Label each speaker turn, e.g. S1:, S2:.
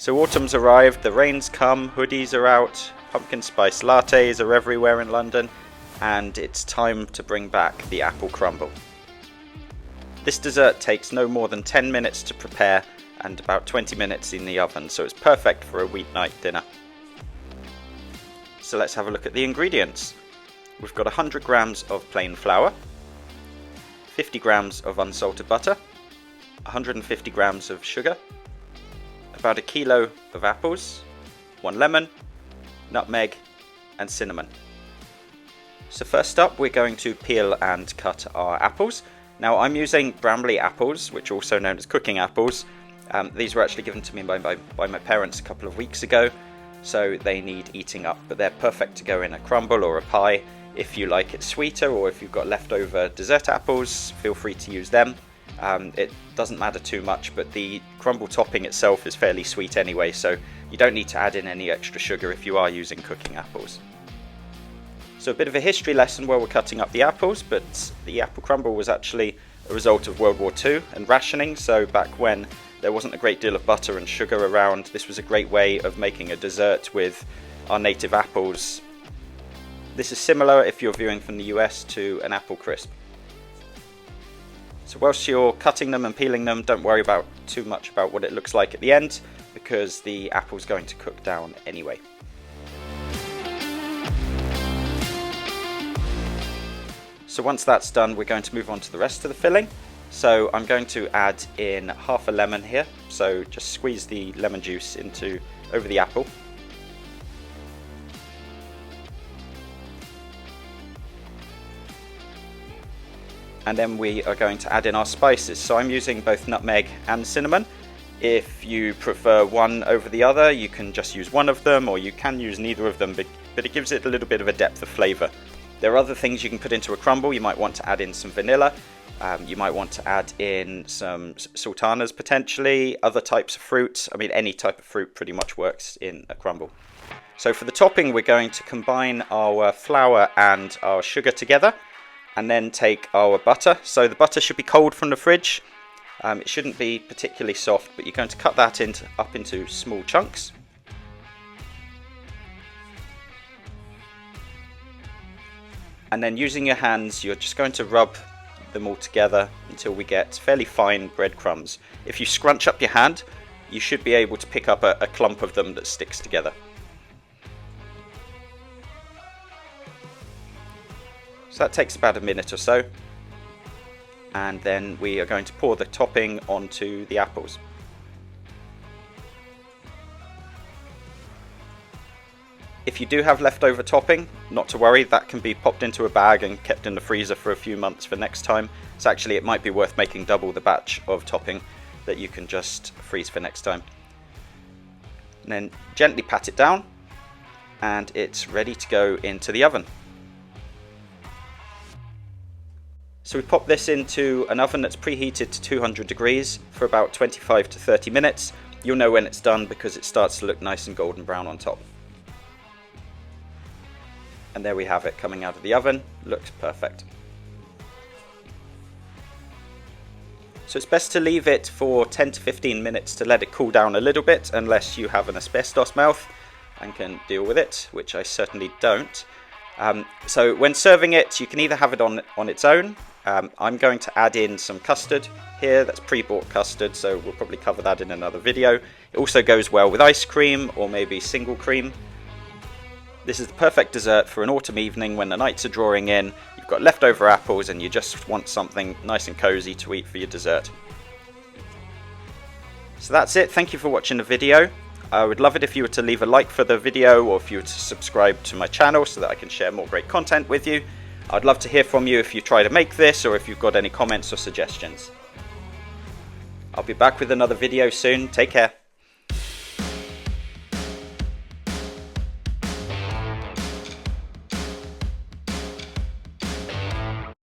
S1: So autumn's arrived, the rain's come, hoodies are out, pumpkin spice lattes are everywhere in London, and it's time to bring back the apple crumble. This dessert takes no more than 10 minutes to prepare and about 20 minutes in the oven, so it's perfect for a weeknight dinner. So let's have a look at the ingredients. We've got 100 grams of plain flour, 50 grams of unsalted butter, 150 grams of sugar, about a kilo of apples, 1 lemon, nutmeg and cinnamon. So first up we're going to peel and cut our apples. Now I'm using Bramley apples, which are also known as cooking apples. These were actually given to me by my parents a couple of weeks ago, so they need eating up, but they're perfect to go in a crumble or a pie. If you like it sweeter, or if you've got leftover dessert apples, feel free to use them. It doesn't matter too much, but the crumble topping itself is fairly sweet anyway, so you don't need to add in any extra sugar if you are using cooking apples. So a bit of a history lesson while we're cutting up the apples, but the apple crumble was actually a result of World War II and rationing, so back when there wasn't a great deal of butter and sugar around, this was a great way of making a dessert with our native apples. This is similar, if you're viewing from the US, to an apple crisp. So whilst you're cutting them and peeling them, don't worry too much about what it looks like at the end, because the apple's going to cook down anyway. So once that's done, we're going to move on to the rest of the filling. So I'm going to add in half a lemon here, so just squeeze the lemon juice over the apple. And then we are going to add in our spices. So I'm using both nutmeg and cinnamon. If you prefer one over the other, you can just use one of them, or you can use neither of them, but it gives it a little bit of a depth of flavour. There are other things you can put into a crumble. You might want to add in some vanilla. You might want to add in some sultanas potentially, other types of fruit. I mean, any type of fruit pretty much works in a crumble. So for the topping, we're going to combine our flour and our sugar together, and then take our butter. So the butter should be cold from the fridge. It shouldn't be particularly soft, but you're going to cut that up into small chunks. And then using your hands, you're just going to rub them all together until we get fairly fine breadcrumbs. If you scrunch up your hand, you should be able to pick up a clump of them that sticks together. So that takes about a minute or so, and then we are going to pour the topping onto the apples. If you do have leftover topping, not to worry, that can be popped into a bag and kept in the freezer for a few months for next time. So actually it might be worth making double the batch of topping that you can just freeze for next time. And then gently pat it down, and it's ready to go into the oven. So we pop this into an oven that's preheated to 200 degrees for about 25 to 30 minutes. You'll know when it's done because it starts to look nice and golden brown on top. And there we have it coming out of the oven. Looks perfect. So it's best to leave it for 10 to 15 minutes to let it cool down a little bit, unless you have an asbestos mouth and can deal with it, which I certainly don't. So when serving it, you can either have it on its own. I'm going to add in some custard here. That's pre-bought custard, so we'll probably cover that in another video. It also goes well with ice cream or maybe single cream. This is the perfect dessert for an autumn evening when the nights are drawing in, you've got leftover apples and you just want something nice and cozy to eat for your dessert. So that's it. Thank you for watching the video. I would love it if you were to leave a like for the video, or if you were to subscribe to my channel so that I can share more great content with you. I'd love to hear from you if you try to make this, or if you've got any comments or suggestions. I'll be back with another video soon. Take care.